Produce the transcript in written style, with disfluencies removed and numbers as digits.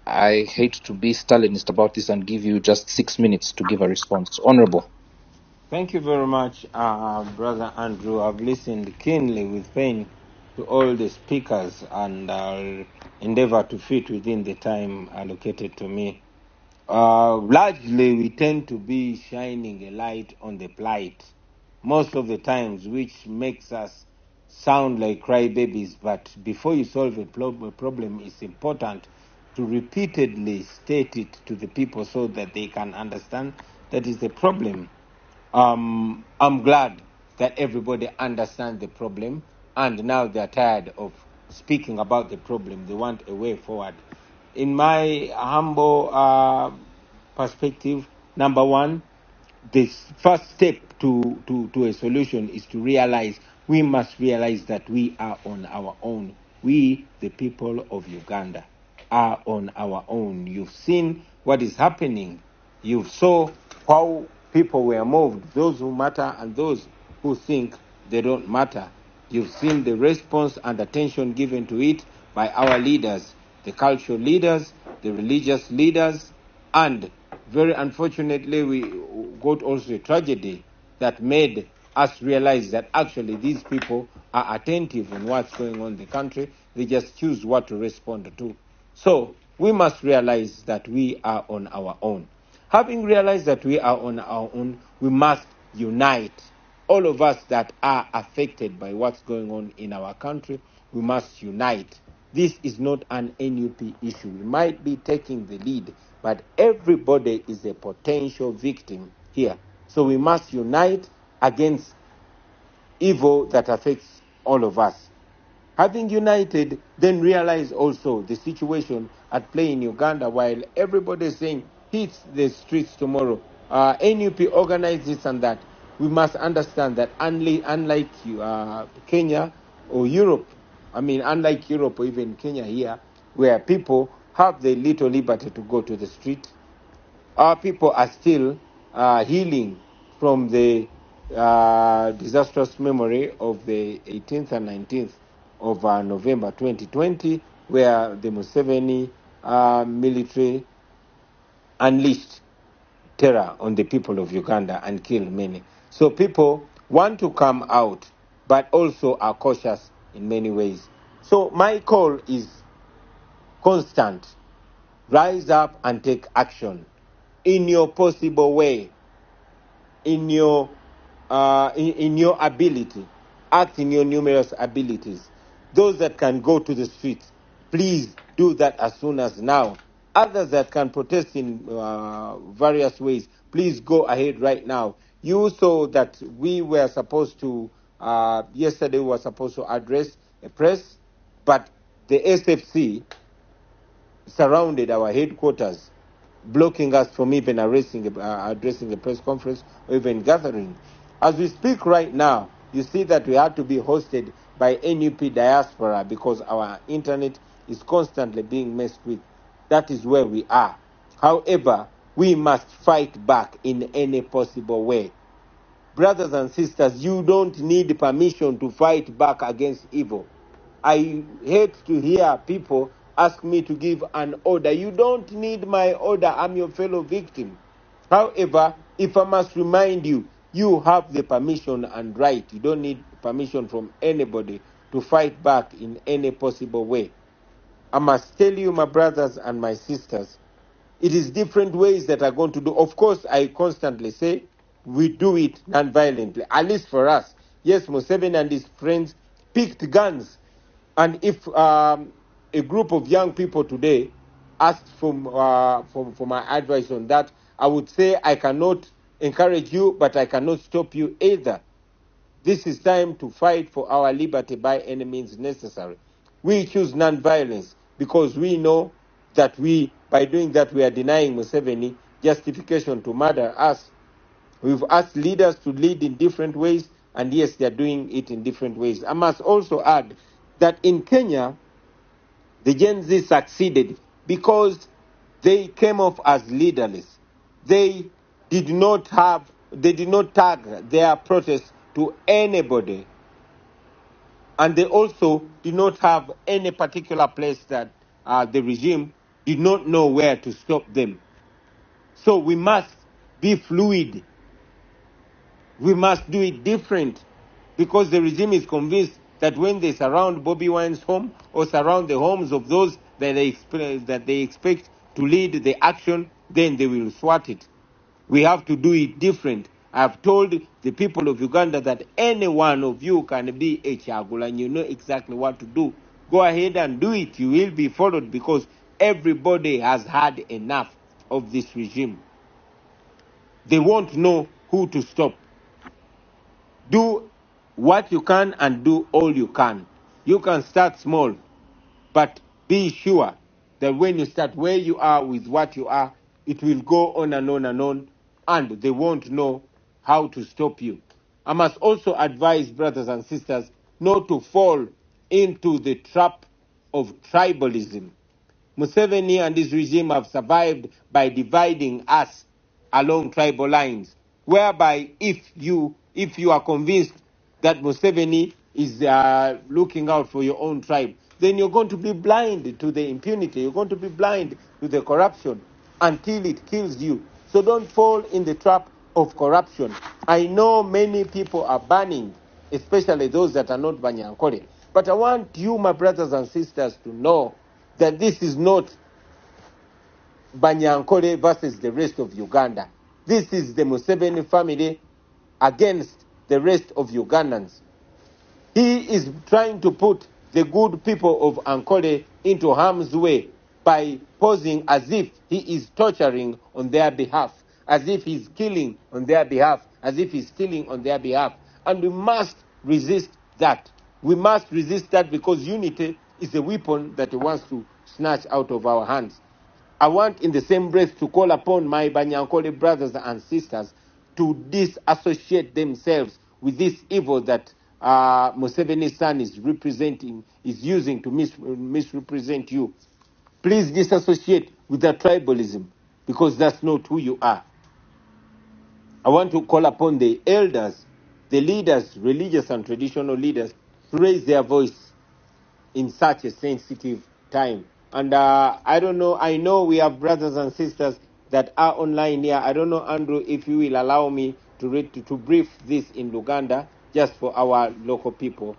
I hate to be Stalinist about this and give you just 6 minutes to give a response. Honorable. Thank you very much, Brother Andrew. I've listened keenly with pain to all the speakers, and I'll endeavor to fit within the time allocated to me. Largely, we tend to be shining a light on the plight most of the times, which makes us sound like crybabies. But before you solve a problem, it's important to repeatedly state it to the people so that they can understand that is the problem. I'm glad that everybody understands the problem, and now they're tired of speaking about the problem. They want a way forward. In my humble perspective, number one, the first step to a solution is to realize we must realize that we are on our own. We, the people of Uganda, are on our own. You've seen what is happening. You saw how people were moved, those who matter and those who think they don't matter. You've seen the response and attention given to it by our leaders, the cultural leaders, the religious leaders, and very unfortunately, we got also a tragedy that made us realize that actually these people are attentive on what's going on in the country. They just choose what to respond to. So we must realize that we are on our own. Having realized that we are on our own, we must unite. All of us that are affected by what's going on in our country, we must unite. This is not an NUP issue. We might be taking the lead, but everybody is a potential victim here. So we must unite against evil that affects all of us. Having united, then realize also the situation at play in Uganda while everybody is saying hit the streets tomorrow. NUP organize this and that. We must understand that unlike Kenya or Europe, unlike Europe or even Kenya here, where people have the little liberty to go to the street, our people are still healing from the disastrous memory of the 18th and 19th of November 2020, where the Museveni military unleashed terror on the people of Uganda and killed many. So people want to come out, but also are cautious in many ways. So my call is constant. Rise up and take action in your possible way, in your ability. Act in your numerous abilities. Those that can go to the streets, please do that as soon as now. Others that can protest in various ways, please go ahead right now. You saw that we were supposed to, yesterday we were supposed to address a press, but the SFC surrounded our headquarters, blocking us from even addressing a press conference or even gathering. As we speak right now, you see that we had to be hosted by NUP diaspora because our internet is constantly being messed with. That is where we are. However, we must fight back in any possible way. Brothers and sisters, you don't need permission to fight back against evil. I hate to hear people ask me to give an order. You don't need my order. I'm your fellow victim. However, if I must remind you, you have the permission and right. You don't need permission from anybody to fight back in any possible way. I must tell you, my brothers and my sisters, it is different ways that are going to do. Of course, I constantly say we do it non-violently, at least for us. Yes, Museveni and his friends picked guns. And if a group of young people today asked for my advice on that, I would say I cannot encourage you, but I cannot stop you either. This is time to fight for our liberty by any means necessary. We choose non-violence because we know that by doing that, we are denying Museveni justification to murder us. We've asked leaders to lead in different ways, and yes, they're doing it in different ways. I must also add that in Kenya, the Gen Z succeeded because they came off as leaderless. They did not tag their protest to anybody. And they also did not have any particular place that the regime did not know where to stop them. So we must be fluid. We must do it different, because the regime is convinced that when they surround Bobby Wine's home or surround the homes of those that they expect to lead the action, then they will thwart it. We have to do it different. I've told the people of Uganda that any one of you can be a Chagula and you know exactly what to do. Go ahead and do it. You will be followed, because everybody has had enough of this regime. They won't know who to stop. Do what you can and do all you can. You can start small, but be sure that when you start where you are with what you are, it will go on and on and on, and they won't know how to stop you. I must also advise brothers and sisters not to fall into the trap of tribalism. Museveni and his regime have survived by dividing us along tribal lines, whereby if you are convinced that Museveni is looking out for your own tribe, then you're going to be blind to the impunity. You're going to be blind to the corruption until it kills you. So don't fall in the trap of corruption. I know many people are banning, especially those that are not Banyankole. But I want you, my brothers and sisters, to know that this is not Banyankole versus the rest of Uganda. This is the Museveni family against the rest of Ugandans. He is trying to put the good people of Ankole into harm's way by posing as if he is torturing on their behalf, as if he's killing on their behalf, as if he's stealing on their behalf. And we must resist that. We must resist that, because unity is a weapon that he wants to snatch out of our hands. I want in the same breath to call upon my Banyankole brothers and sisters to disassociate themselves with this evil that Museveni's son is using to misrepresent you. Please disassociate with that tribalism, because that's not who you are. I want to call upon the elders, the leaders, religious and traditional leaders, to raise their voice in such a sensitive time. And I don't know, I know we have brothers and sisters that are online here. I don't know, Andrew, if you will allow me to brief this in Luganda, just for our local people.